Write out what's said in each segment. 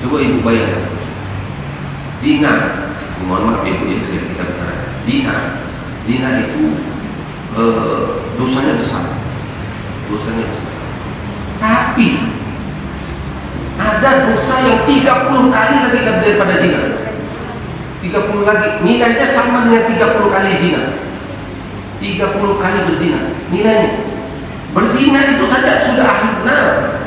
Coba ibu bayangkan, zina, mohon maaf ibu yang saya kita bicara, zina itu dosanya besar. Tapi ada dosa yang 30 kali lebih daripada zina. 30 lagi, nilainya sama dengan 30 kali zina. 30 kali berzina, nilainya. Berzina itu saja sudah ahli benar.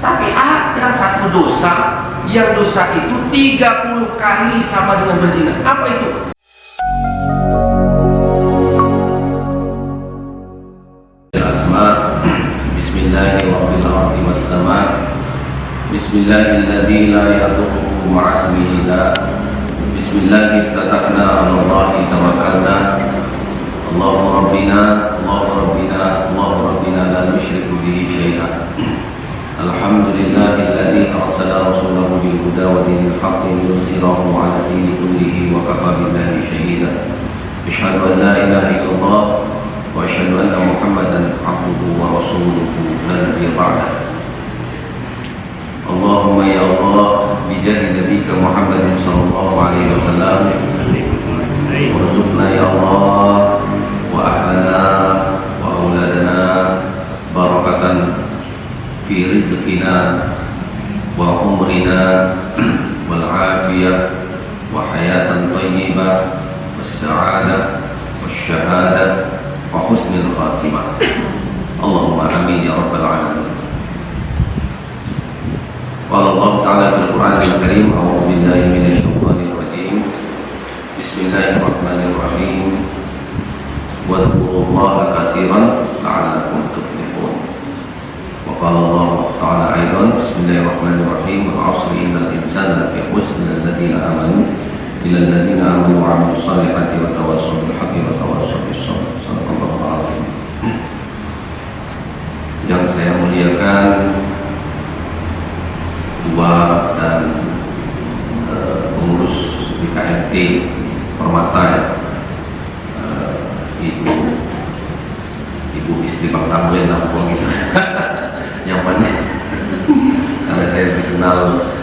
Tapi ada satu dosa yang dosa itu 30 kali sama dengan berzina. Apa itu? Asma. Bismillahirrahmanirrahim. Bismillahilladzi la yadurru ma'asmihi da. Bismillahirrahmanirrahim. Tatahna 'ala Allahi tawakkalna. Allahu rabbina la nusyriku bihi syai'an. Alhamdulillahilladzi arsala rasulahu bil huda wa dinil haqqi liyuzhirahu 'ala dini kullihi wa kafa billahi shahida. Asyhadu an la ilaha illallah wa asyhadu anna Muhammadan 'abduhu wa rasuluhu la nabiyya ba'da. Allahumma ya Allah bijahi nabiyika Muhammadin sallallahu alaihi wasallam warzuqna ya Allah wa ahlana wa auladana barakatan fi rizqina wa umrina wal afiyah wa hayatan thayyibah was sa'adah was syahadah wa husnul khatimah. Allahumma amin ya rabbal alamin. Qala Allah ta'ala fil Qur'anil Karim, a'udzu billahi minasy syaithanir rajim. Bismillahirrahmanirrahim. Wadhkurullaha katsiran la'allakum tuflihun. Wa qala Allah ta'ala aidan, bismillahirrahmanirrahim, wal 'asri innal insana lafi khusr illal ladzina amanu wa 'amilus shalihati wa tawassaw bil haqqi wa tawassaw bis sabr. Shadaqallahul 'azim. Yang saya muliakan Ketua dan pengurus BKMT Permata ya, ibu istri Bang Tamrin lah gitu. Yang mana karena saya dikenal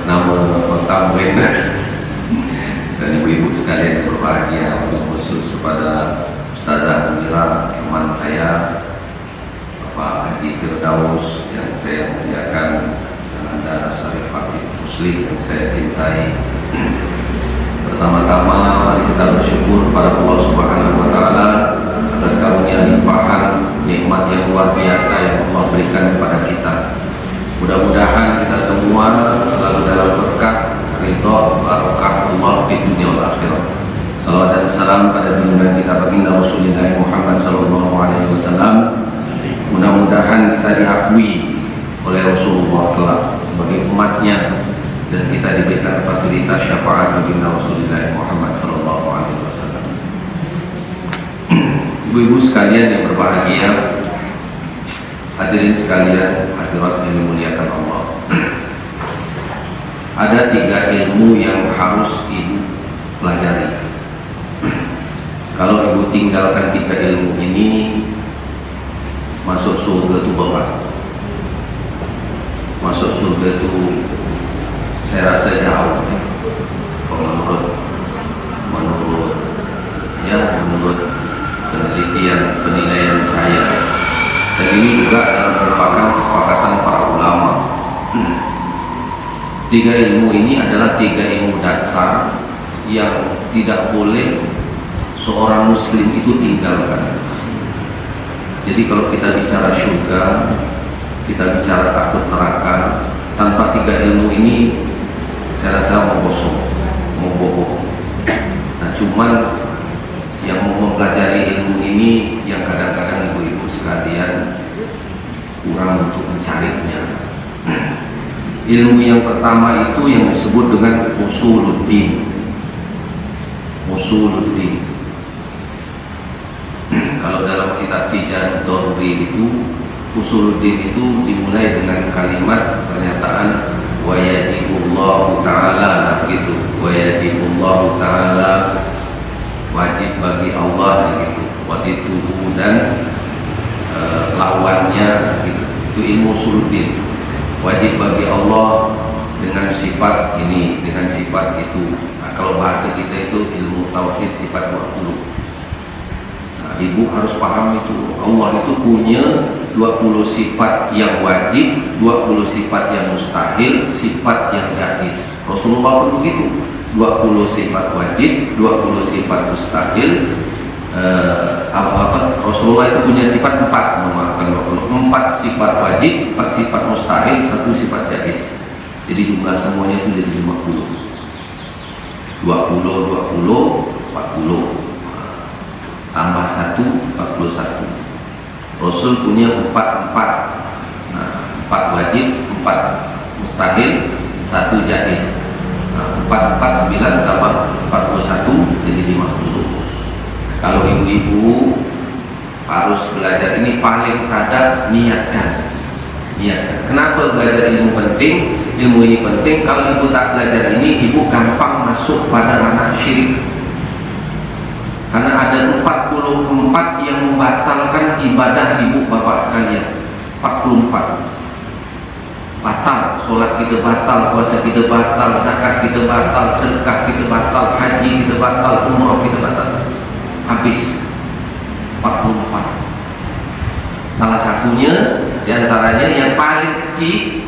nama Bang Tamrin dan ibu-ibu sekalian berbahagia, khusus kepada Ustazah Munira, teman saya Bapak Haji Firdaus yang saya muliakan, Anda Syarif Habib Muslim yang saya cintai. Pertama-tama mari kita bersyukur pada Allah Subhanahu wa taala atas karunia limpahan nikmat yang luar biasa yang Allah berikan kepada kita. Mudah-mudahan kita semua selalu dalam berkah, ridha, barokah Allah di dunia dan akhirat. Salawat dan salam pada junjungan kita baginda Rasulullah Muhammad sallallahu alaihi wasallam. Mudah-mudahan kita diakui oleh Rasulullah kelak sebagai umatnya dan kita diberikan fasilitas syafaat baginda Rasulullah Muhammad sallallahu alaihi wasallam. Ibu-ibu sekalian yang berbahagia, hadirin sekalian, hadirat yang dimuliakan Allah. Ada 3 ilmu yang harus ibu pelajari. Kalau ibu tinggalkan 3 ilmu ini, masuk surga itu berat. Masuk surga itu saya rasa jauh ya. Menurut penilaian saya, dan ini juga adalah merupakan kesepakatan para ulama. 3 ilmu ini adalah 3 ilmu dasar yang tidak boleh seorang muslim itu tinggalkan. Jadi kalau kita bicara surga, kita bicara takut neraka, tanpa 3 ilmu ini saya rasa mau kosong, mau bohong. Nah, cuman yang mau mempelajari ilmu ini yang kadang-kadang ibu-ibu sekalian kurang untuk mencarinya. Ilmu yang pertama itu yang disebut dengan usuluddin. Usuluddin. Kalau dalam kitab Tijan Dorri itu, usuluddin itu dimulai dengan kalimat pernyataan wa yajibullahu ta'ala, begitu. Wa yajibullahu ta'ala, wajib bagi Allah, gitu. Wadituhu, dan lawannya, gitu. Itu ilmu usuluddin. Wajib bagi Allah dengan sifat sifat ini dengan sifat itu. Nah, kalau bahasa kita itu ilmu tauhid sifat 20. Nah, ibu harus paham itu. Allah itu punya 20 sifat yang wajib, 20 sifat yang mustahil, sifat yang jaiz. Rasulullah pun begitu. 20 sifat wajib, 20 sifat mustahil. Rasulullah itu punya sifat 4, memaafkan 4 sifat wajib, 4 sifat mustahil, 1 sifat jaiz. Jadi jumlah semuanya itu jadi 50. 20, 20, 40. Tambah 1, 41. Rasul punya 4. Nah, 4 wajib, 4 mustahil, 1 jaiz. Nah, 4, 9 tambah 41 jadi 50. Kalau ibu-ibu harus belajar ini paling kadang niatkan. Kenapa belajar ilmu penting? Ilmu ini penting. Kalau ibu tak belajar ini, ibu gampang masuk pada ranah syirik. Karena ada 44 yang membatalkan ibadah ibu bapak sekalian. 44 batal, sholat kita batal, puasa kita batal, zakat kita batal, sedekah kita batal, haji kita batal, umrah kita batal. Habis 44. Salah satunya diantaranya yang paling kecil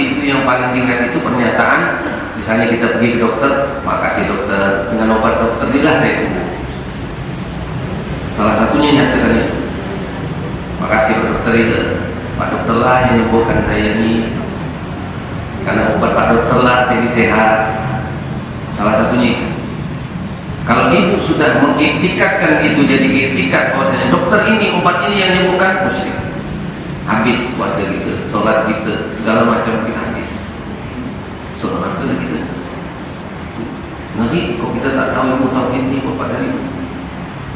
itu yang paling ringan itu pernyataan. Misalnya kita pergi ke dokter, makasih dokter, dengan obat dokter inilah saya sembuh. Salah satunya nyatakan itu. Makasih dokter itu, Pak dokter lah yang nyembuhkan saya ini. Karena obat Pak dokter lah saya ini sehat. Salah satunya itu. Kalau ibu sudah mengiktikatkan itu jadi iktikat bahwasanya dokter ini, obat ini yang menyembuhkan, musyrik. Habis puasa kita, sholat kita, segala macam kita habis. Sholat kita. Ngeri, kalau kita tak tahu ilmu tauhid ini bapak dari itu.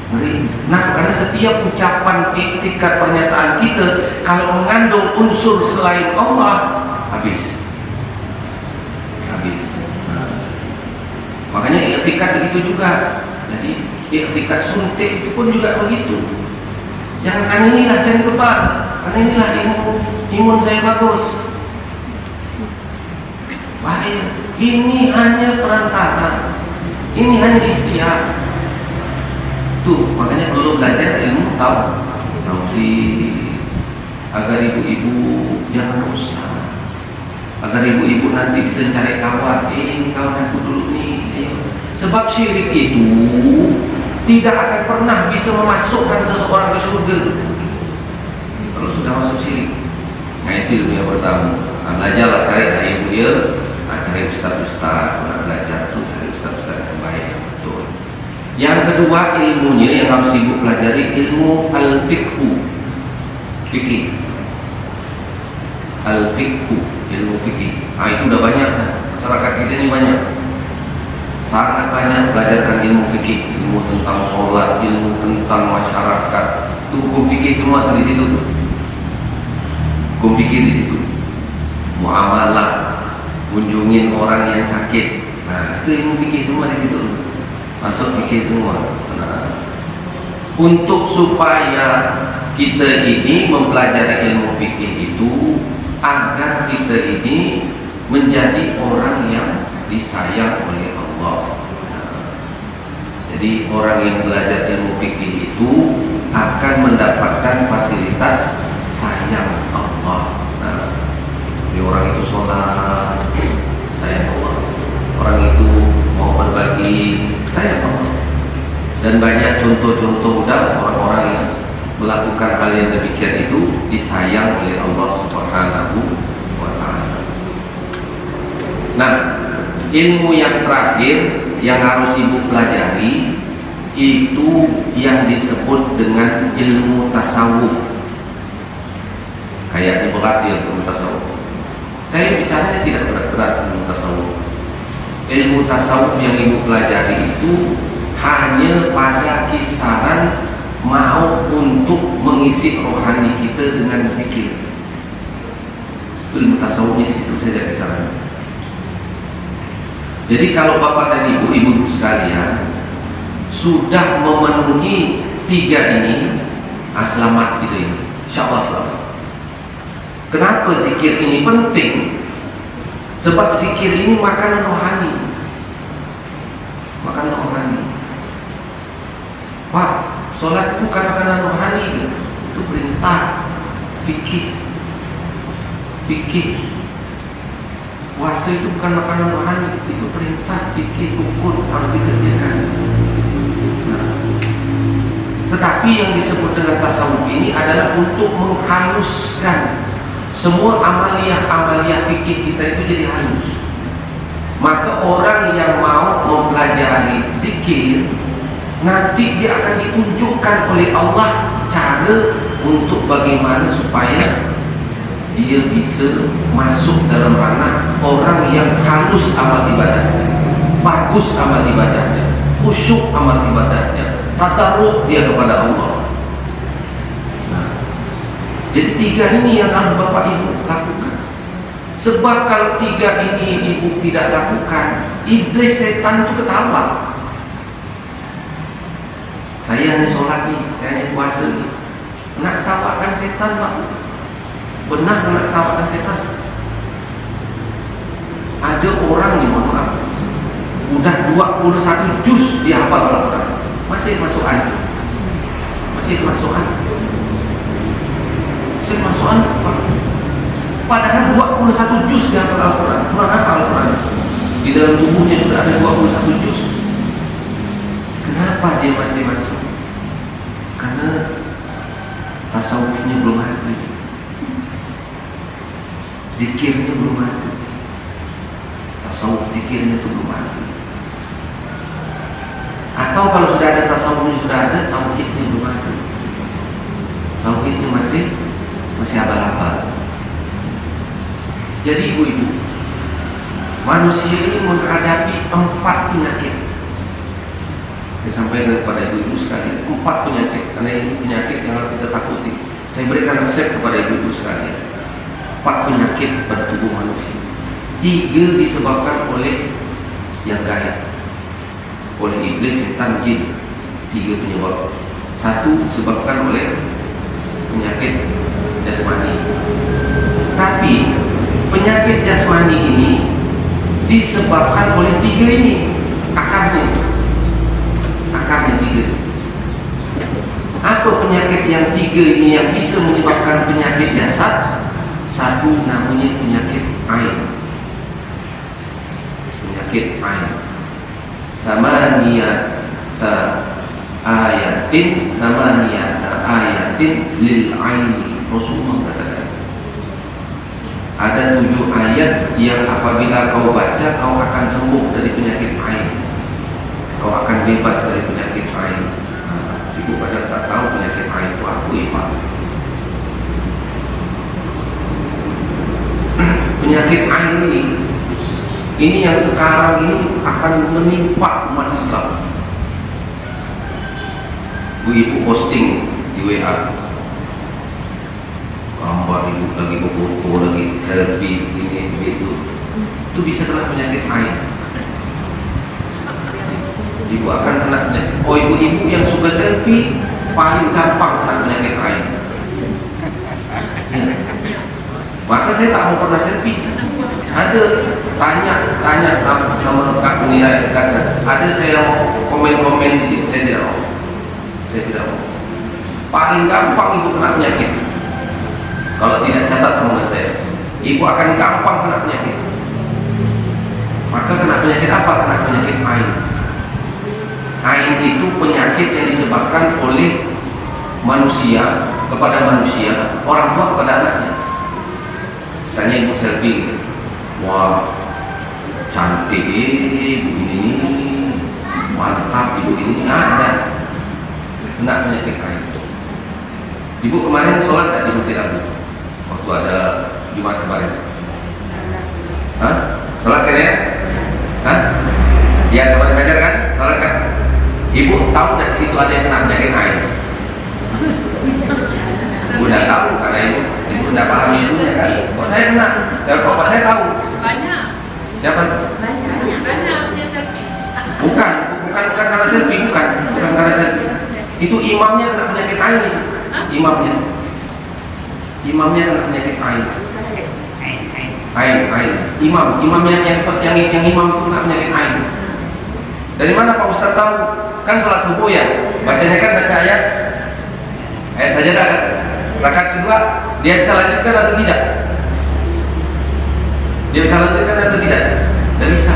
Ngeri. Nah, karena setiap ucapan iktikat pernyataan kita kalau mengandung unsur selain Allah, habis. Makanya iktikat begitu juga. Jadi iktikat suntik itu pun juga begitu. Jangan kan inilah saya kebal, karena inilah imun saya bagus. Bahaya. Ini hanya perantara. Ini hanya ikhtiar. Tuh, makanya perlu belajar ilmu tauhid agar ibu-ibu jangan rusak. Agar ibu-ibu nanti bisa cari kawan. Kawan aku dulu nih. Sebab syirik itu tidak akan pernah bisa memasukkan seseorang ke surga kalau sudah masuk syirik. Nah, itu ilmu yang pertama. Belajarlah, cari ibu ya, cari ustaz-ustaz, belajar tuh, cari ustaz-ustaz yang baik. Betul. Yang kedua ilmunya yang harus ibu pelajari, ilmu al-fiqhu, fikih. Al-fiqhu, ilmu fikih. Nah, itu udah banyak kan? Masyarakat kita ini banyak. Sangat banyak belajarkan ilmu fikih, ilmu tentang sholat, ilmu tentang masyarakat. Itu hukum fikih semua di situ. Hukum fikih di situ. Muamalah, kunjungin orang yang sakit. Nah, itu ilmu fikih semua di situ. Masuk fikih semua. Nah, untuk supaya kita ini mempelajari ilmu fikih itu agar kita ini menjadi orang yang disayang oleh Allah. Jadi orang yang belajar ilmu fikih itu akan mendapatkan fasilitas sayang Allah. Nah, orang itu sholat, sayang Allah. Orang itu mau berbagi, sayang Allah. Dan banyak contoh-contoh udah orang-orang yang melakukan hal yang demikian itu disayang oleh Allah Subhanahu wa Ta'ala. Nah, ilmu yang terakhir yang harus ibu pelajari itu yang disebut dengan ilmu tasawuf. Kayaknya berat ya ilmu tasawuf. Saya bicaranya tidak berat-berat ilmu tasawuf. Ilmu tasawuf yang ibu pelajari itu hanya pada kisaran mau untuk mengisi rohani kita dengan zikir. Ilmu tasawufnya di situ saja kisarannya. Jadi kalau bapak dan ibu-ibu sekalian sudah memenuhi 3 ini, selamat gitu ini, insya Allah selamat. Kenapa zikir ini penting? Sebab zikir ini makanan rohani. Makanan rohani. Pak, sholat bukan makanan rohani. Itu perintah. Fikih. Puasa itu bukan makanan rohani. Itu perintah, fikih, hukum harus dikerjakan. Nah, tetapi yang disebut dengan tasawuf ini adalah untuk menghaluskan semua amalia fikih kita itu jadi halus. Maka orang yang mau mempelajari zikir, nanti dia akan ditunjukkan oleh Allah cara untuk bagaimana supaya dia bisa masuk dalam ranah orang yang halus amal ibadahnya, bagus amal ibadahnya, khusyuk amal ibadahnya, tadarruk dia kepada Allah. Jadi 3 ini yang harus Bapak Ibu lakukan. Sebab kalau 3 ini Ibu tidak lakukan, iblis setan itu ketawa. Saya hanya sholat nih, saya hanya puasa nih. Nak tawakan setan Pak? Benar nak tawakan setan? Ada orang nih, mohon maaf, udah 21 juz dia hafal Al-Quran, masih masuk angin. Saya masuk Pak. Padahal 21 juz di hafal Al-Quran. Kurang apa Al-Quran? Di dalam tubuhnya sudah ada 21 juz. Kenapa dia masih masuk? Karena tasawufnya belum ada, zikirnya belum ada. Tasawuf zikirnya itu belum ada. Atau kalau sudah ada tasawufnya sudah ada, tauhidnya belum ada. Tauhidnya masih abal-abal. Jadi ibu-ibu, manusia ini menghadapi 4 penyakit. Saya sampaikan kepada ibu-ibu sekalian, 4 penyakit. Karena ini penyakit yang harus kita takuti. Saya berikan resep kepada ibu-ibu sekalian. 4 penyakit pada tubuh manusia. 3 disebabkan oleh yang gaib, oleh iblis, setan, jin. 3 penyebab. 1 disebabkan oleh penyakit jasmani. Tapi penyakit jasmani ini disebabkan oleh 3 ini. Akarnya 3. Apa penyakit yang 3 ini yang bisa menyebabkan penyakit jasad? 1 namanya penyakit ain. Penyakit ain. Samaniyata ayatin lil aini. Rasulullah katakan, ada 7 ayat yang apabila kau baca, kau akan sembuh dari penyakit ain. Kau akan bebas dari penyakit ain. Ibu kadang tak tahu penyakit ain itu apa ya Pak. Penyakit ain ini yang sekarang ini akan menimpa umat Islam. Ibu posting di WA, gambar ibu lagi foto, lagi selfie, ini itu bisa kena penyakit ain. Ibu akan kena penyakit. Oh, ibu-ibu yang suka selfie paling gampang kena penyakit ain. Maka saya tak mau pernah selfie. Ada tanya nama lengkap penilaian kata. Ada saya mau komen di sini, saya tidak mau. Paling gampang ibu kena penyakit. Kalau tidak catat sama saya, ibu akan gampang kena penyakit. Maka kena penyakit apa? Kena penyakit ain. Ain itu penyakit yang disebabkan oleh manusia kepada manusia, orang tua kepada anaknya. Misalnya ibu selfie, wah cantik ibu ini, mantap ibu ini, ada kena penyakit ain. Ibu kemarin sholat tak di Masjid Agung? Waktu ada Jumat kemarin? Sholat kan ya? Ya, sobat belajar kan? Sholat kan? Ibu tahu dari situ ada yang kena penyakit ain? Ibu tidak tahu karena ibu tidak paham ilmunya kan? Kok saya kena? Kok saya tahu? Banyak. Siapa? Banyak punya selfie. Bukan karena selfie, bukan karena selfie. Itu imamnya kena penyakit ain. Imamnya kena penyakit ain. imam yang imam itu kena penyakit ain. Dari mana Pak Ustaz tahu? Kan sholat subuh ya, bacanya kan baca ayat sajadah kan. Rakaat kedua dia bisa lanjutkan atau tidak? Dia bisa lanjutkan atau tidak? Tidak bisa.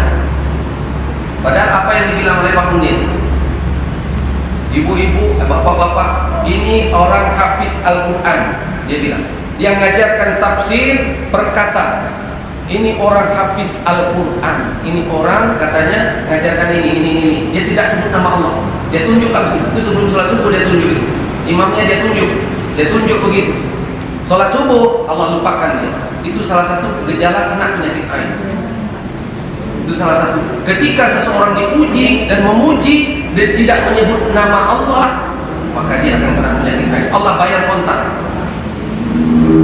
Padahal apa yang dibilang oleh Pak Munir, ibu-ibu, bapak-bapak, ini orang hafiz Al-Quran. Dia bilang, dia mengajarkan tafsir per kata. Ini orang hafiz Al-Quran. Ini orang katanya mengajarkan ini. Dia tidak sebut nama Allah. Dia tunjuk langsung. Itu sebelum sholat subuh dia tunjuk. Imamnya dia tunjuk begitu. Sholat subuh Allah lupakan dia. Itu salah satu gejala kena penyakit ain. Itu salah satu. Ketika seseorang dipuji dan memuji dan tidak menyebut nama Allah, maka dia akan kena penyakit ain. Allah bayar kontak.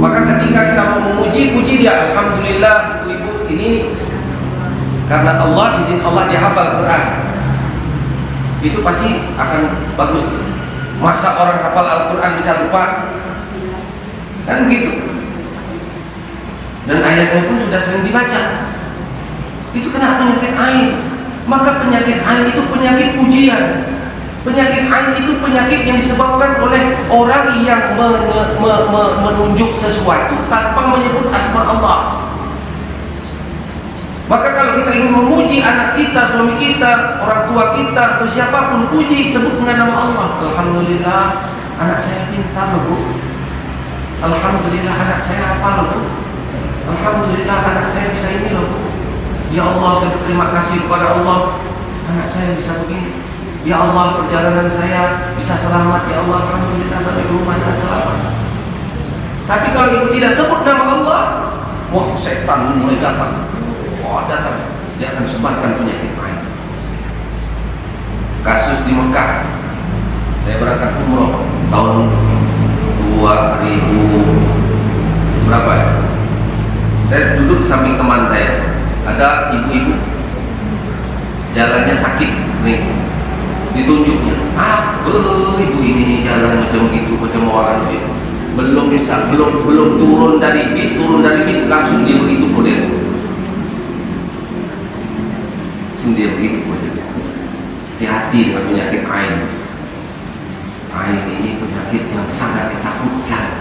Maka ketika kita mau memuji, puji dia, alhamdulillah ibu ini karena Allah, izin Allah dia hafal Quran. Itu pasti akan bagus. Masa orang hafal Al-Quran bisa lupa? Kan begitu. Dan ayatnya pun sudah sering dibaca. Itu kena penyakit ain. Maka penyakit ain itu penyakit pujian. Penyakit ain itu penyakit yang disebabkan oleh orang yang menunjuk sesuatu tanpa menyebut asma Allah. Maka kalau kita ingin memuji anak kita, suami kita, orang tua kita, atau siapapun, puji, sebut dengan nama Allah. Alhamdulillah anak saya pintar loh Bu. Alhamdulillah anak saya hafal loh Bu. Alhamdulillah anak saya bisa ini loh Bu. Ya Allah, saya berterima kasih kepada Allah, anak saya bisa begini. Ya Allah, perjalanan saya bisa selamat. Ya Allah, alhamdulillah sampai ke rumah dengan selamat. Tapi kalau ibu tidak sebut nama Allah, wah setan mulai datang. Datang, dia akan sebarkan penyakit ain. Kasus di Mekah, saya berangkat umroh tahun 2000 berapa ya? Saya duduk di samping teman saya, ada ibu-ibu jalannya sakit nih, ditunjuknya, ibu ini jalan macam gitu, macam orang itu. Belum turun dari bis langsung dia begitu model. Dia begitu saja. Hati-hati dengan penyakit ain. Ain ini penyakit yang sangat ditakutkan.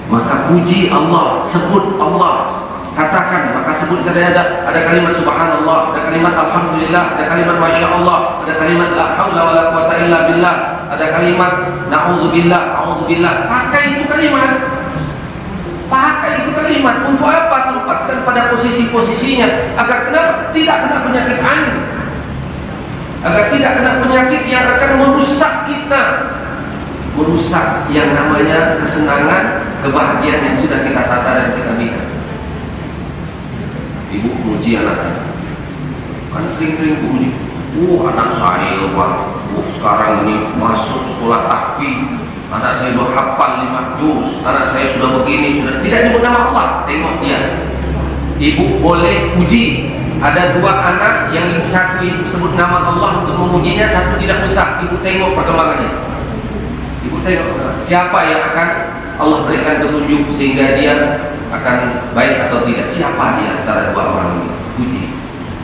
Maka puji Allah, sebut Allah, katakan, maka sebut ada kalimat subhanallah, ada kalimat alhamdulillah, ada kalimat masya Allah, ada kalimat la haula wala quwata illa billah, ada kalimat na'udzubillah, a'udzubillah. Pakai itu kalimat. Pakai itu kalimat untuk apa? Tempatkan pada posisi-posisinya agar tidak kena penyakit ain, agar tidak kena penyakit yang akan merusak kita, merusak yang namanya kesenangan, kebahagiaan yang sudah kita tata dan kita bina. Ibu muji anaknya, kan sering-sering puji. Anak saya Pak, sekarang ini masuk sekolah tahfiz. Anak saya sudah hafal 5 juz, anak saya sudah begini, sudah tidak nyebut nama Allah. Tengok dia. Ibu boleh puji. Ada 2 anak yang satu ibu sebut nama Allah untuk memujinya, satu tidak usah. Ibu tengok perkembangannya. Ibu tengok siapa yang akan Allah berikan petunjuk sehingga dia akan baik atau tidak. Siapa dia antara 2 orang ini? Puji.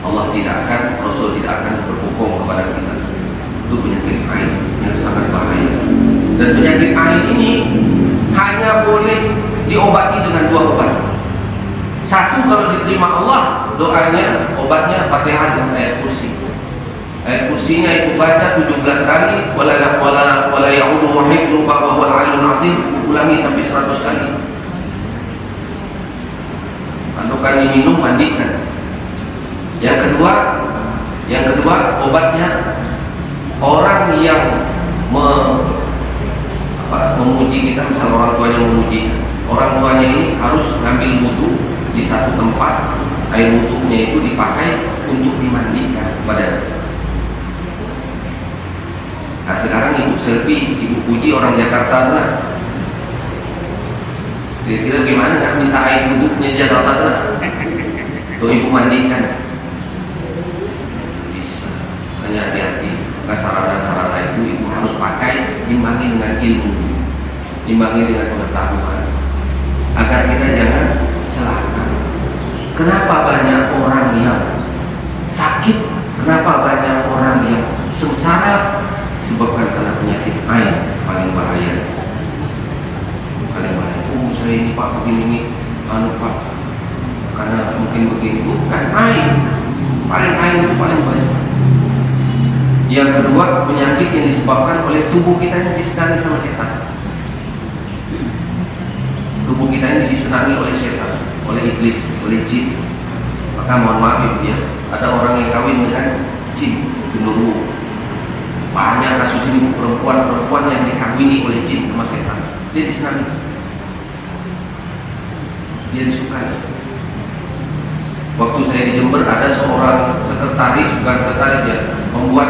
Allah tidak akan, Rasul tidak akan berbohong kepada kita. Itu penyakit ain yang sangat bahaya. Dan penyakit ain ini hanya boleh diobati dengan 2 obat. Satu, kalau diterima Allah, doanya, obatnya Fatihah dan ayat kursi. Ayat kursinya ibu baca 17 kali, wala ya'udu muhibbuka wa huwal 'aliyyul 'azim, ulangi sampai 100 kali. Kalau kan diminum, mandikan. Yang kedua obatnya orang yang memuji kita, misalnya orang tuanya memuji, orang tuanya ini harus ngambil wudu di satu tempat, air wudunya itu dipakai untuk dimandikan badan. Nah sekarang ibu selfie, ibu puji orang Jakarta sana, kira-kira gimana nggak minta air wudunya Jakarta sana, tuh ibu mandikan, bisa. Hanya hati-hati. Sarana-sarana itu ibu harus pakai, imbangi dengan ilmu, imbangi dengan pengetahuan, agar kita jangan celaka. Kenapa banyak orang yang sakit? Kenapa banyak orang yang sengsara? Sebabkan karena penyakit ain paling bahaya. Paling bahaya. Oh, saya ini Pak begini, Pak. Karena mungkin begini, bukan ain. Ain itu paling banyak. Yang kedua, penyakit yang disebabkan oleh tubuh kita yang disenangi sama setan. Tubuh kita ini disenangi oleh setan, oleh iblis, oleh jin. Maka mohon maaf ya, ada orang yang kawin dengan jin, genderuwo. Banyak kasus ini perempuan yang dikawini oleh jin sama setan. Dia disenangi, dia disukai. Waktu saya di Jember ada seorang sekretaris, bukan sekretaris ya, membuat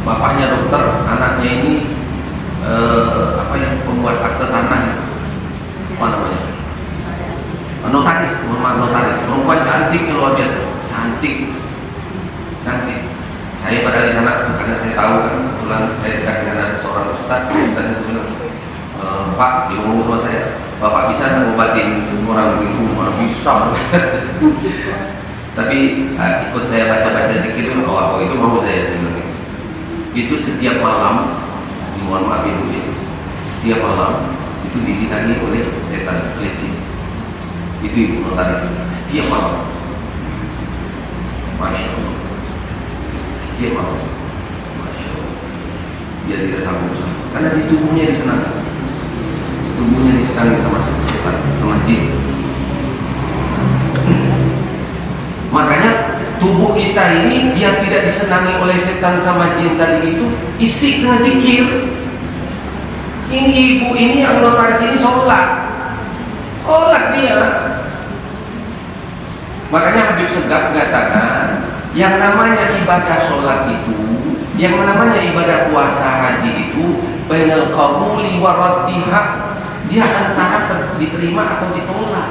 bapaknya dokter, anaknya ini pembuat akte tanah, apa namanya? Notaris, notaris. Perempuan cantik yang luar biasa, cantik. Saya pada di sana karena saya tahu kan, kebetulan saya dekat dengan ada seorang ustaz itu bilang, Pak, dia ngomong sama saya, Bapak bisa ngobatin orang begitu? Orang bisa. Tapi ikut saya baca-baca zikir itu, itu mau saya sebenarnya. Itu setiap malam, mohon maaf ibu ya, setiap malam itu dizinani oleh setan, oleh jin. Itu ibu notaris, setiap malam. Masya Allah. Setiap malam, Masya Allah. Dia tidak sanggup karena di tubuhnya disenangi. Tubuhnya disenangi sama setan, sama jin. Makanya tubuh kita ini yang tidak disenangi oleh setan sama jin tadi itu isi dengan zikir. Ini ibu ini yang notaris ini sholat dia. Makanya Habib Segaf mengatakan yang namanya ibadah sholat itu, yang namanya ibadah puasa haji itu, bainal qabuli wa raddiha, dia antara diterima atau ditolak.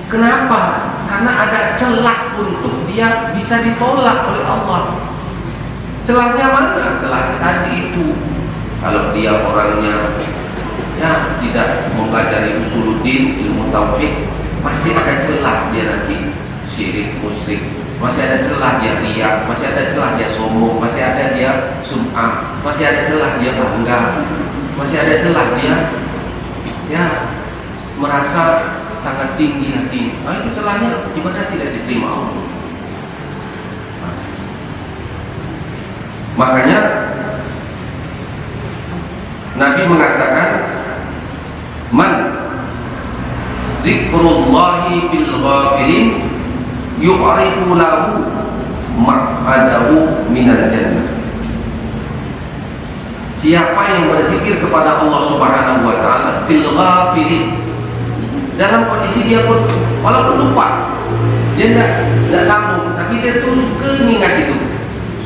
Kenapa? Karena ada celah untuk dia bisa ditolak oleh Allah. Celahnya mana? Celah tadi itu. Kalau dia orangnya ya tidak mempelajari usuluddin, ilmu tauhid, masih ada celah dia nanti syirik, musyrik. Masih ada celah dia riya, masih ada celah dia sombong, masih ada dia sum'ah, masih ada celah dia bangga, masih ada celah dia ya merasa sangat tinggi hati. Itu celahnya ibadah tidak diterima Allah. Makanya Nabi mengatakan, man dzikrullahi fil ghafilin yu'rifu lahu maq'adahu minal jannah. Siapa yang berzikir kepada Allah Subhanahu wa taala fil ghafilin, dalam kondisi dia pun walaupun lupa, dia tidak sambung, tapi dia tuh suka mengingat itu,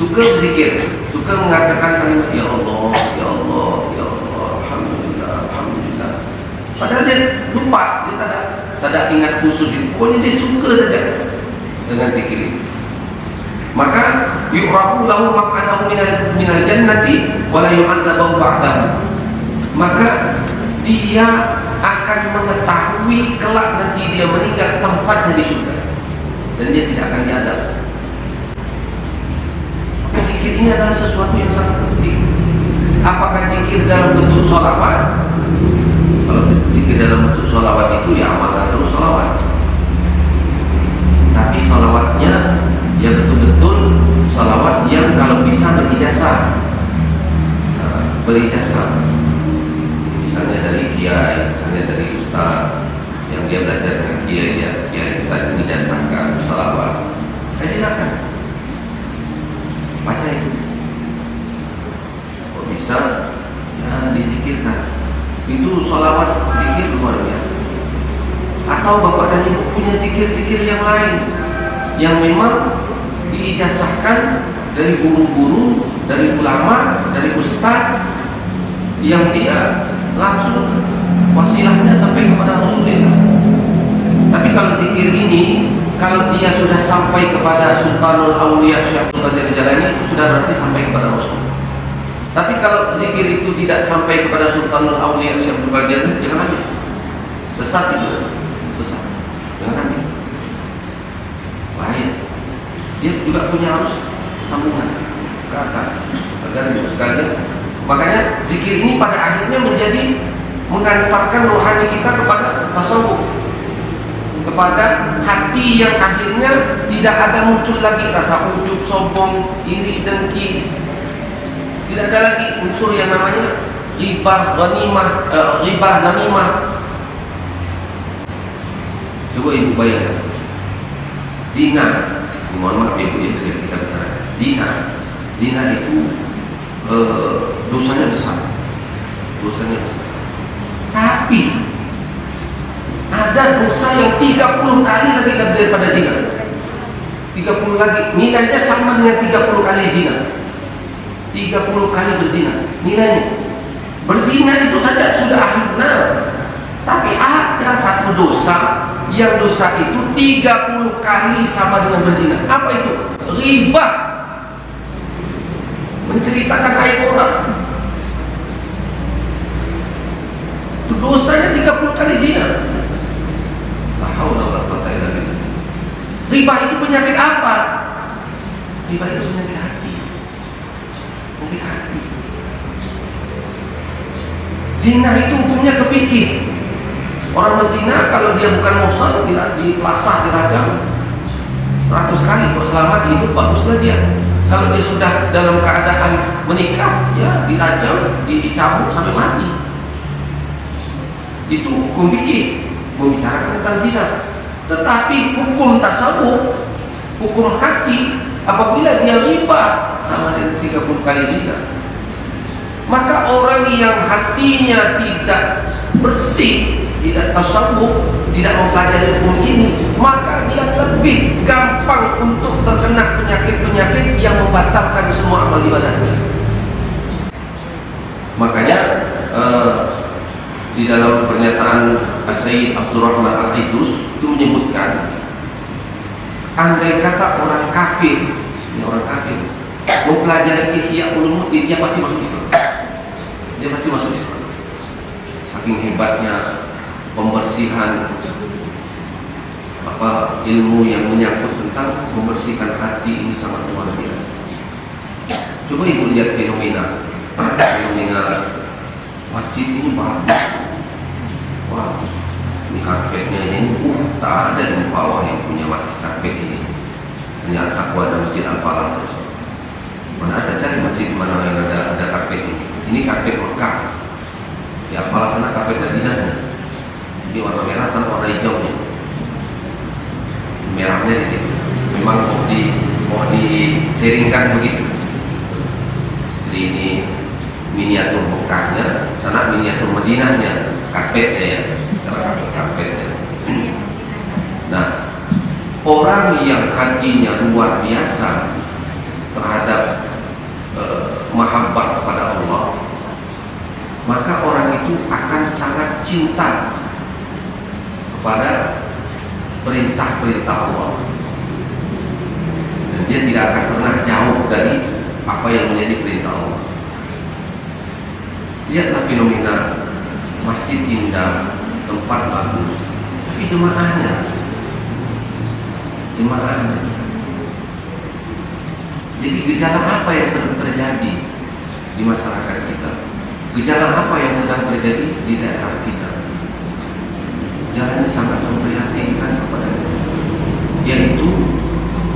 suka berzikir, suka mengatakan kalimat ya Allah, ya Allah, ya Allah, alhamdulillah, alhamdulillah. Padahal dia lupa, dia tak ada ingat khusus itu. Pokoknya dia suka saja dengan zikir itu. Maka yu'rafu lahu maq'adahu minal jannati wa la yu'adzabu ba'dahu. Maka dia akan mengetahui kelak nanti dia meninggal tempatnya di surga dan dia tidak akan diazab. Maka zikir ini adalah sesuatu yang sangat penting. Apakah zikir dalam bentuk sholawat? Kalau zikir dalam bentuk sholawat itu ya amalkan terus sholawat. Tapi sholawatnya ya betul-betul sholawat yang kalau bisa berijazah, misalnya dari kiai, misalnya dari ustaz yang dia belajar dengan kiai ustaz menijazahkan sholawat, silakan baca itu. Kalau bisa ya dizikirkan, itu sholawat zikir luar biasa. Atau bapak dan ibu punya zikir-zikir yang lain yang memang diijazahkan dari guru-guru, dari ulama, dari ustaz, yang dia langsung wasilahnya sampai kepada Rasulullah. Tapi kalau zikir ini, kalau dia sudah sampai kepada Sultanul Auliya Syekh Abdul Qadir Jailani, itu sudah berarti sampai kepada Rasul. Tapi kalau zikir itu tidak sampai kepada Sultanul Auliya Syekh Abdul Qadir, jangan ambil. Sesat itu, sesat. Jangan bahaya. Dia juga punya harus sambungan ke atas agar sekalian. Makanya zikir ini pada akhirnya menjadi mengantarkan rohani kita kepada tasawuf, kepada hati yang akhirnya tidak ada muncul lagi rasa ujub, sombong, iri, dengki. Tidak ada lagi unsur yang namanya ghibah, ghanimah, ghibah, namimah. Coba ibu bayangkan zina. Mohon maaf ibu ya, kita bicara zina. Zina itu dosanya besar. Tapi ada dosa yang 30 kali lagi daripada zina. 30 lagi nilainya sama dengan 30 kali zina. 30 kali berzina nilainya. Berzina itu saja sudah ahli benar. Tapi ada satu dosa yang dosa itu 30 kali sama dengan berzina. Apa itu? Ghibah. Menceritakan aib orang. Itu dosanya 30 kali zina. La haula wala quwwata illa billah. Ghibah itu penyakit apa? Ghibah itu penyakit hati. Penyakit hati. Zina itu hukumnya ke fikih. Orang berzina kalau dia bukan muhsan dipelasah, dirajam 100 kali. Kalau selamat hidup baguslah dia. Kalau dia sudah dalam keadaan menikah, ya dirajam, dicambuk sampai mati. Itu hukum fikih membicarakan tentang zina. Tetapi hukum tasawuf, hukum hati, apabila dia riba sama dengan 30 kali zina, maka orang yang hatinya tidak bersih, tidak tasawuf, tidak mempelajari hukum ini, maka dia lebih gampang untuk terkena penyakit-penyakit yang membatalkan semua amal ibadahnya. Makanya di dalam pernyataan Sayyid Abdurrahman Al-Qidus itu menyebutkan, andai kata orang kafir, mempelajari Ihya Ulumuddin, dia pasti masuk Islam. Dia pasti masuk Islam. Saking hebatnya pembersihan ilmu yang menyangkut tentang membersihkan hati ini sangat luar biasa. Coba ibu lihat fenomena masjid ini bagus. Ini karpetnya ini tak ada di bawah yang punya masjid karpet ini. Hanya aku ada masjid Al-Falah. Mana ada cari masjid mana yang ada karpet ini. Ini karpet Mekah. Di Al-Falah sana karpet Madinahnya. Jadi warna merah sana warna hijaunya. Merahnya di situ. Memang mau diseringkan begitu. Jadi ini miniatur Mekahnya, sana miniatur Madinahnya, karpetnya ya, secara karpetnya. Nah, orang yang hatinya luar biasa terhadap mahabbah kepada Allah, maka orang itu akan sangat cinta kepada perintah-perintah Allah, dan dia tidak akan pernah jauh dari apa yang menjadi perintah Allah. Lihatlah fenomena masjid indah, tempat bagus, tapi jemaahnya. Jadi gejala apa yang sedang terjadi di masyarakat kita? Gejala apa yang sedang terjadi di daerah kita? Gejalanya sangat memprihatinkan kepada kita, yaitu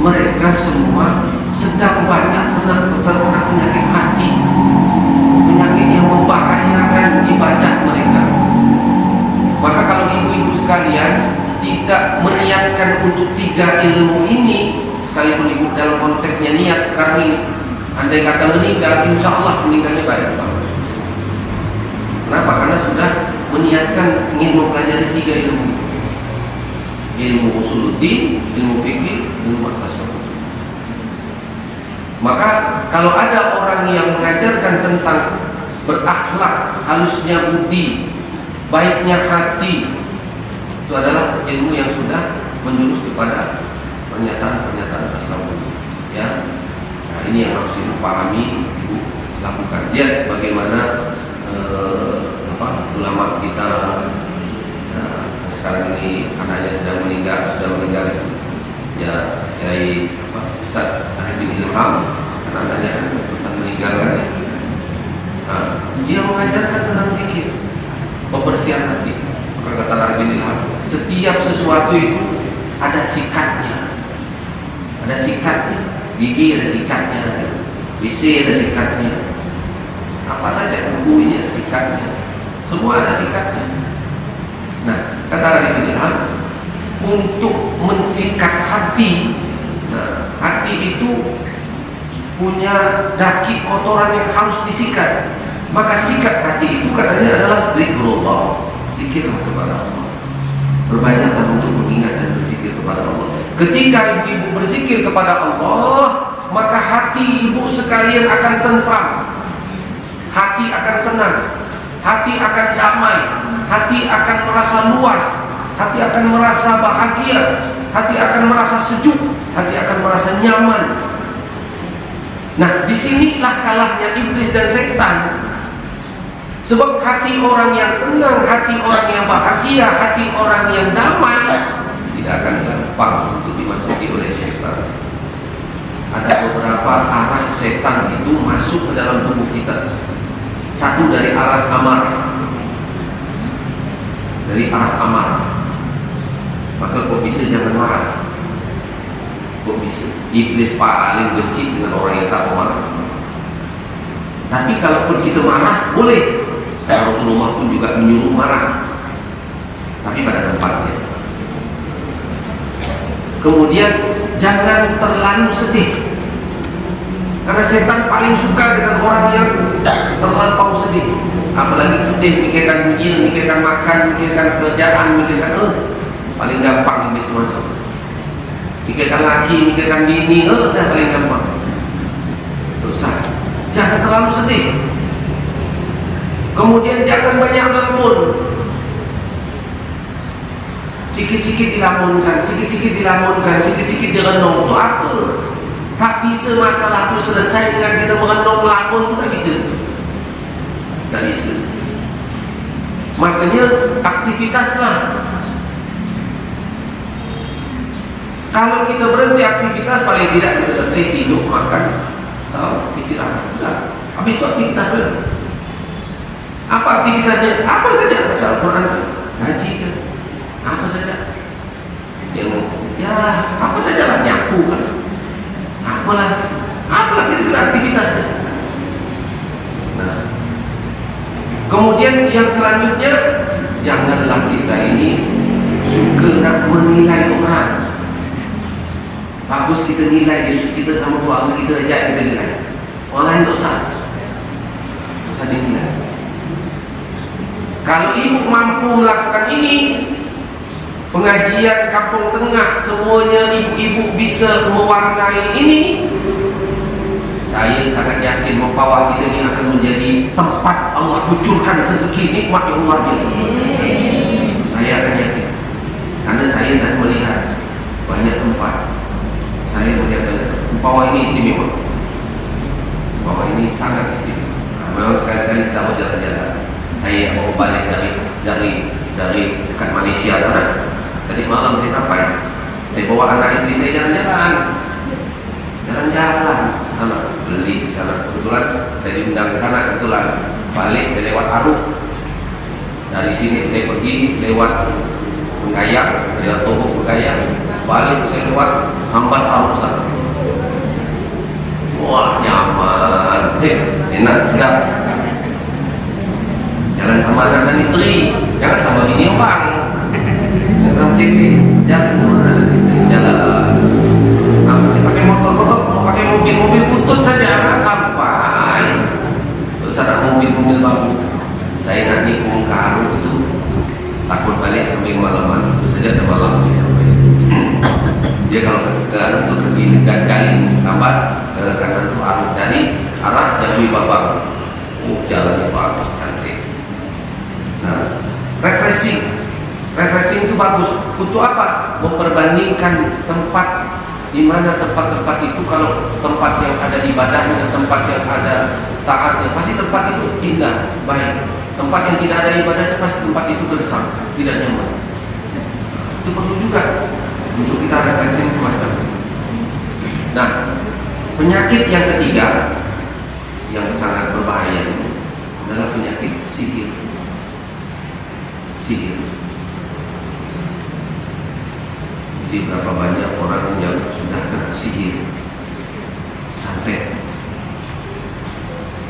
mereka semua sedang banyak terkena penyakit hati, penyakit yang membahayakan ibadah mereka. Maka kalau ibu-ibu sekalian tidak meniatkan untuk 3 ilmu ini, sekalipun ibu dalam konteksnya niat sekarang ini, andai kata meninggal, insya Allah meninggalnya baik, bagus. Kenapa? Karena sudah meniatkan ingin mempelajari 3 ilmu: ilmu usuluddin, ilmu fikih, ilmu tasawuf. Maka kalau ada orang yang mengajarkan tentang berakhlak, halusnya budi, baiknya hati, itu adalah ilmu yang sudah menjurus kepada pernyataan-pernyataan tasawuf. Ya, nah ini yang harus ibu pahami, ibu lakukan. Lihat bagaimana ulama kita sekarang ini anaknya sudah meninggal ya dari Ustaz Arifin Ilham, anaknya kan Ustaz meninggal kan. Nah, dia mengajarkan tentang zikir, pembersihan hati. Maka kata Arifin Ilham, setiap sesuatu itu ada sikatnya, ada sikatnya. Gigi ada sikatnya, WC ada sikatnya, apa saja buku ini ada sikatnya, semua ada sikatnya. Nah, kata Arifin Ilham, untuk mensikat hati, nah, hati itu punya daki kotoran yang harus disikat. Maka sikat hati itu katanya adalah zikrullah, zikirlah kepada Allah. Berbanyaklah untuk mengingat dan berzikir kepada Allah. Ketika ibu berzikir kepada Allah, maka hati ibu sekalian akan tentram, hati akan tenang, hati akan damai, hati akan merasa luas, hati akan merasa bahagia, hati akan merasa sejuk, hati akan merasa nyaman. Nah, disinilah kalahnya iblis dan setan. Sebab hati orang yang tenang, hati orang yang bahagia, hati orang yang damai tidak akan gampang untuk dimasuki oleh setan. Ada beberapa arah setan itu masuk ke dalam tubuh kita. Satu dari arah amarah, dari arah amarah. Maka kok bisa jangan marah? Kok bisa? Iblis paling benci dengan orang yang tak marah. Tapi kalaupun kita marah, boleh. Rasulullah pun juga menyuruh marah, tapi pada tempatnya. Kemudian jangan terlalu sedih, karena setan paling suka dengan orang yang terlampau sedih. Apalagi sedih, mikirkan dunia, mikirkan makan, mikirkan kerjaan, mikirkan paling gampang iblis masuk. Mikirkan laki, mikirkan bini, dah paling gampang. Susah. Jangan terlalu sedih. Kemudian jangan banyak melamun. Sikit-sikit dilamunkan, sikit-sikit dilamunkan, sikit-sikit direnung. Itu apa? Tak bisa masalah itu selesai dengan kita merenung melamun. Itu tak bisa. Tak bisa. Makanya aktivitaslah. Kalau kita berhenti aktivitas, paling tidak kita berhenti hidup, makan, atau istirahat. Habis itu aktivitas berhenti. Apa aktivitasnya? Apa saja, baca Al-Quran, ngaji kan, apa saja, yang ya apa saja lah, nyapu kan, apalah kira-kira aktivitasnya. Nah, kemudian yang selanjutnya, janganlah kita ini suka nak menilai orang. Bagus kita nilai diri kita sama keluarga kita aja kita nilai. Orang lain tak usah dinilai. Kalau ibu mampu melakukan ini, pengajian Kampung Tengah semuanya ibu-ibu bisa mewarnai ini, saya sangat yakin Mempawah kita ini akan menjadi tempat Allah kucurkan rezeki nikmat yang luar biasa. Saya akan yakin, karena saya dah melihat banyak tempat. Saya melihat Mempawah ini istimewa. Mempawah ini sangat istimewa. Memang sekali-sekali kita mau jalan-jalan. Saya mau balik dari dekat Malaysia sana. Tadi malam saya sampai. Saya bawa anak istri saya jalan-jalan ke sana, beli di sana. Kebetulan saya diundang ke sana, kebetulan balik saya lewat Aruk. Dari sini saya pergi lewat Pengayang, lewat Tohok Pengayang. Balik saya lewat Sambas Aruk sana. Wah, nyaman, enak, sedap. Jalan sama anak dan istri, jangan sama bini orang, jangan sama cewek, jalan sama anak dan istri, jalan. Pakai motor, mau pakai mobil butut saja sampai. Terus ada mobil baru. Saya nak nikung ke Aruk itu, takut balik sampai malaman, itu saja ada malam saya sampai. Dia kalau ke Aruk itu pergi dekat Galing Sambas, ke kanan itu Aruk dari arah Jabui Babang. Jalannya bagus, cantik. Nah, refreshing itu bagus. Untuk apa? Memperbandingkan tempat di mana tempat-tempat itu. Kalau tempat yang ada ibadahnya, tempat yang ada taatnya, pasti tempat itu indah, baik. Tempat yang tidak ada ibadahnya, pasti tempat itu gersang, tidak nyaman. Itu perlu juga untuk kita refreshing semacam Penyakit yang ketiga yang sangat berbahaya adalah penyakit sihir. Sihir. Jadi berapa banyak orang yang sudah kena sihir, santet.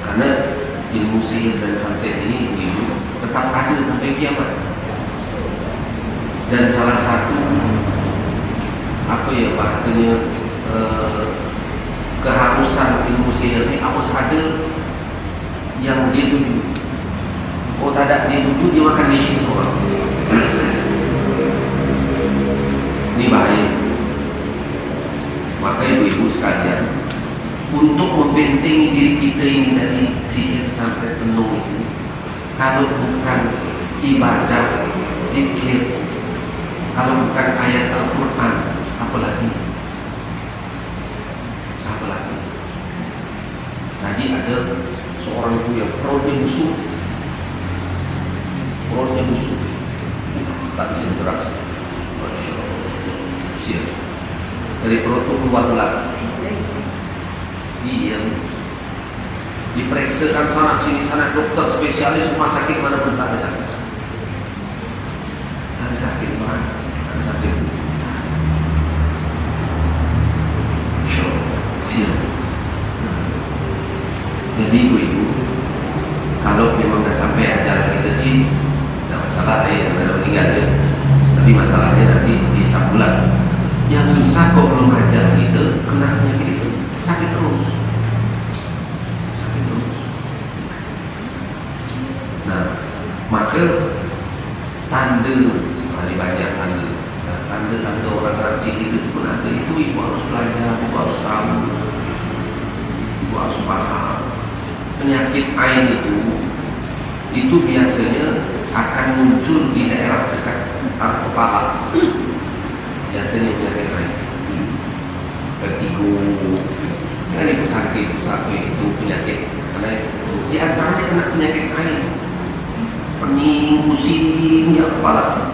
Karena ilmu sihir dan santet ini tetap ada sampai kiamat. Dan salah satu bahasanya keharusan ilmu sihir ini harus ada yang dia tuju. Oh tak ada dia tuju, dia makan diri seorang. Ini bahaya. Maka ibu-ibu sekalian, untuk membentengi diri kita ini dari sihir sampai tenung itu, kalau bukan ibadah, zikir, kalau bukan ayat Al-Quran, apa lagi? Apa lagi? Tadi ada seorang ibu yang perutnya busuk, tak bisa gerak. Masya Allah. Sihir. Dari perut itu keluar ular. Iya. Diperiksakan sana sini sana, dokter spesialis rumah sakit mana pun tak ada sakit. Tak ada sakit mana? Tak ada sakit. Sihir. Jadi ibu-ibu, kalau memang dah sampai ajaran kita sih, tidak masalah yang ada meninggal ya. Tapi masalahnya nanti di bulan. Yang susah kok belum ajar kita, kena penyakit itu sakit terus. Nah, maka tanda, ada banyak tanda. Nah, tanda-tanda orang sihir itu pun ada. Itu ibu harus belajar, ibu harus tahu, ibu harus paham. Penyakit ain itu biasanya akan muncul di daerah dekat kepala. Biasanya penyakit ain, vertigo, kan itu sakit itu penyakit. Karena di antaranya kena penyakit ain, pening, pusing, ya kepala,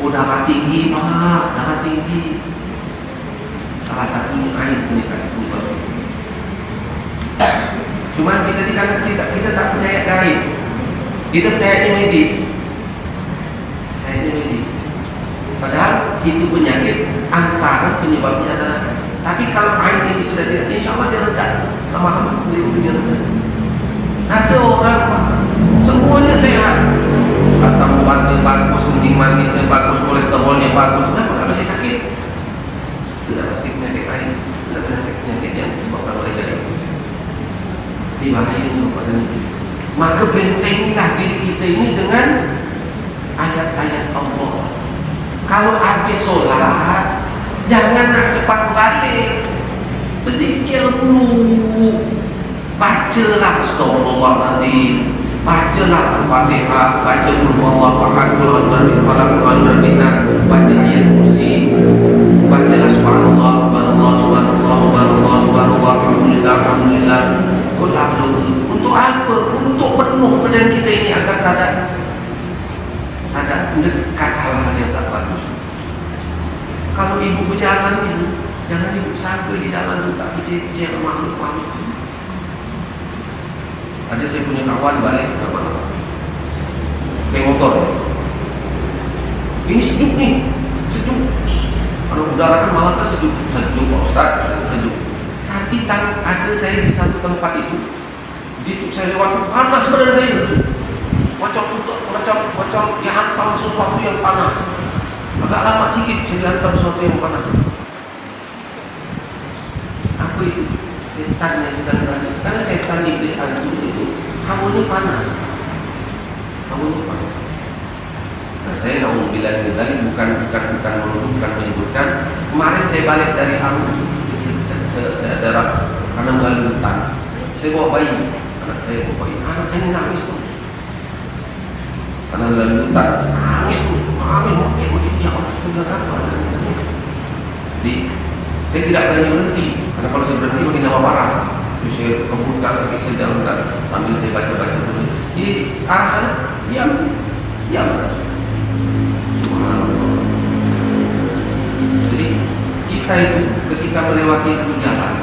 darah tinggi, pak, darah tinggi. Salah satunya ain penyakit itu. Cuman kita tak percaya gaib, kita percaya medis. Padahal itu penyakit antara penyebabnya adalah. Tapi kalau air ini sudah tidak, insya Allah dia redak. Lama-lama sendiri dia redak. Ada orang semuanya sehat, asam uratnya bagus, kencing manisnya bagus, kolesterolnya bagus, kenapa masih sakit? Tidak pasti penyakit air, tidak penyakit yang disebabkan oleh gaib. Ini bahaya ini. Maka bentengilah diri kita ini dengan ayat-ayat Allah. Kalau habis sholat, jangan nak cepat balik, berzikir dulu, bacalah astagfirullahaladzim, bacalah Al-Fatihah, baca qul huwallahu ahad, qul a'udzu birabbil falaq, qul a'udzu birabbin nas, baca ayat kursi, bacalah subhanallah, subhanallah, subhanallah, subhanallah, subhanallah, alhamdulillah, alhamdulillah. Qul a'udzu. Untuk apa? Untuk penuh badan kita ini agar ada mendekat hal-hal yang tak bagus. Kalau ibu berjalan itu, jangan ibu sampai di jalan itu tak kecil-kecil makhluk-makhluk. Ada saya punya kawan balik ke mana? Naik motor. Ini sejuk nih, sejuk. Kalau udara kan malah kan sejuk, Pak Ustaz, sejuk. Tapi ada saya di satu tempat itu, saya lewat panas badan saya. Macam dihantam sesuatu yang panas. Agak lama sedikit saya dihantam sesuatu yang panas. Apa itu? Setan yang sedang berada. Karena setan iblis hantu itu kamunya panas. Nah, saya nak bilang ini tadi bukan menyebutkan. Kemarin saya balik dari daerah karena melalui hutan. Saya bawa bayi. Anak saya ini nangis terus. Karena dalam hutan nangis tuh, jadi saya tidak berhenti karena kalau saya berhenti makin lama parah. Jadi saya kebutkan kaki saya jalankan sambil saya baca di arah sana diam. Subhanallah. Jadi kita itu ketika melewati satu jalan,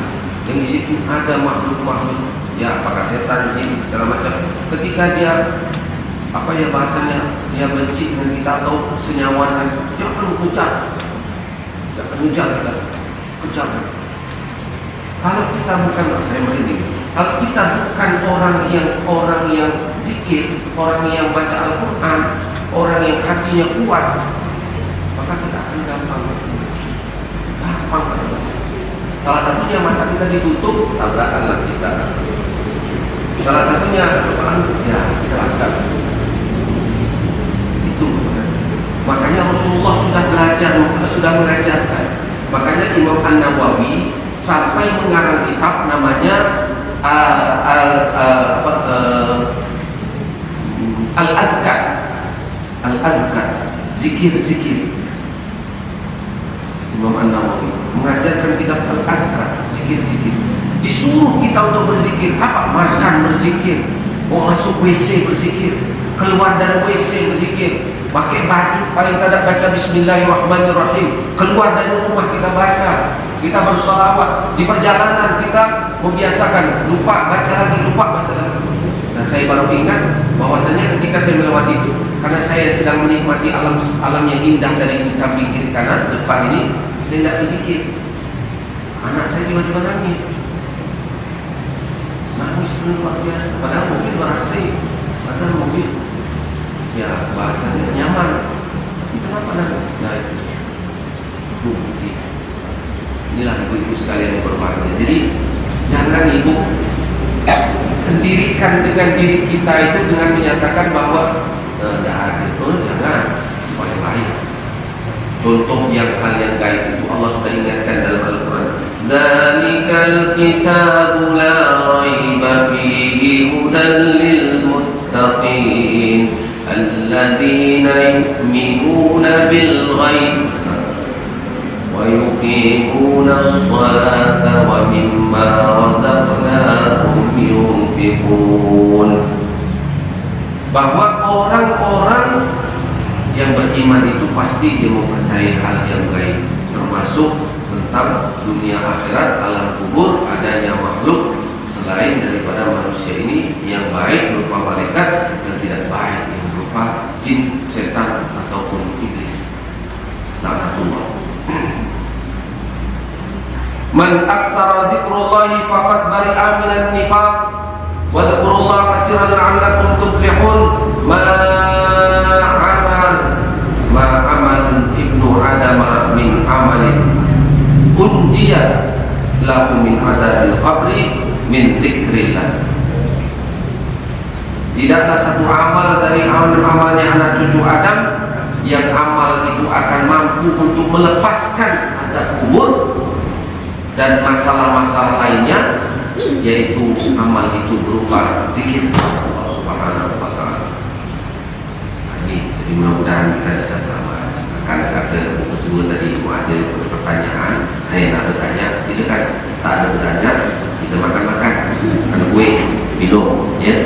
yang di situ ada makhluk-makhluk, ya apakah setan, jin, segala macam. Ketika dia apa ya bahasanya, dia benci dengan kita atau senyawa, dia akan kejar kita, kejar. Kalau kita bukan, saya merinding. Kalau kita bukan orang yang zikir, orang yang baca Al-Quran, orang yang hatinya kuat, maka kita akan gampang. Salah satunya mata kita ditutup, tabrakanlah kita. Salah satunya ya celaka. Itu makanya Rasulullah sudah mengajarkan. Makanya Imam An-Nawawi sampai mengarang kitab namanya Al-Adhkar, zikir. Imam An-Nawawi mengajarkan kitab Al-Adhkar, zikir. Disuruh kita untuk berzikir. Apa? Makan berzikir, mau masuk WC berzikir, keluar dari WC berzikir, pakai baju paling tidak baca Bismillahirrahmanirrahim, keluar dari rumah kita baca, kita bersolawat, di perjalanan kita membiasakan lupa baca lagi. Nah, saya baru ingat bahwasanya ketika saya melewati itu, karena saya sedang menikmati alam yang indah dari samping kiri kanan depan ini, saya tidak berzikir. Anak saya tiba-tiba nangis luar biasa. Padahal mobil ber-AC, padahal mobil ya bahasanya nyaman. Kenapa nangis? Nah, itu inilah ibu-ibu sekalian yang berbahagia. Jadi jangan ibu sendirikan dengan diri kita itu dengan menyatakan bahwa tidak ada. Jangan, supaya baik. Contoh hal yang gaib itu Allah sudah ingatkan dalam Al-Quran. Dzalikal kitabu la raiba fihi hudan lil muttaqin alladzina yu'minuna bil ghaib wa yuqimuna as-salata wa mimma razaqnahum yunfiqun. Bahwa orang-orang yang beriman itu pasti dia mempercayai hal yang gaib, termasuk tentang dunia akhirat, alam kubur, adanya makhluk selain daripada manusia ini yang baik berupa malaikat dan tidak baik yang berupa jin, setan ataupun iblis. Laknatullah. Man aktsara dzikrullahi faqad bari'a minan nifaq wa dzkurullaha katsiran la'allakum tuflihun. Ma'amal ibnu Adam min amalin unjiya lahu min adabil qabri min dzikrillah. Tidaklah satu amal dari amal-amalnya anak cucu Adam yang amal itu akan mampu untuk melepaskan azab kubur dan masalah-masalah lainnya, yaitu amal itu berupa zikir Allah Subhanahu wa ta'ala. Jadi mudah-mudahan kita bisa selamat. Karena kata kedua tadi ada pertanyaan, nak bertanya silakan, tak ada bertanya kita makan-makan, makan kue, minum, ya.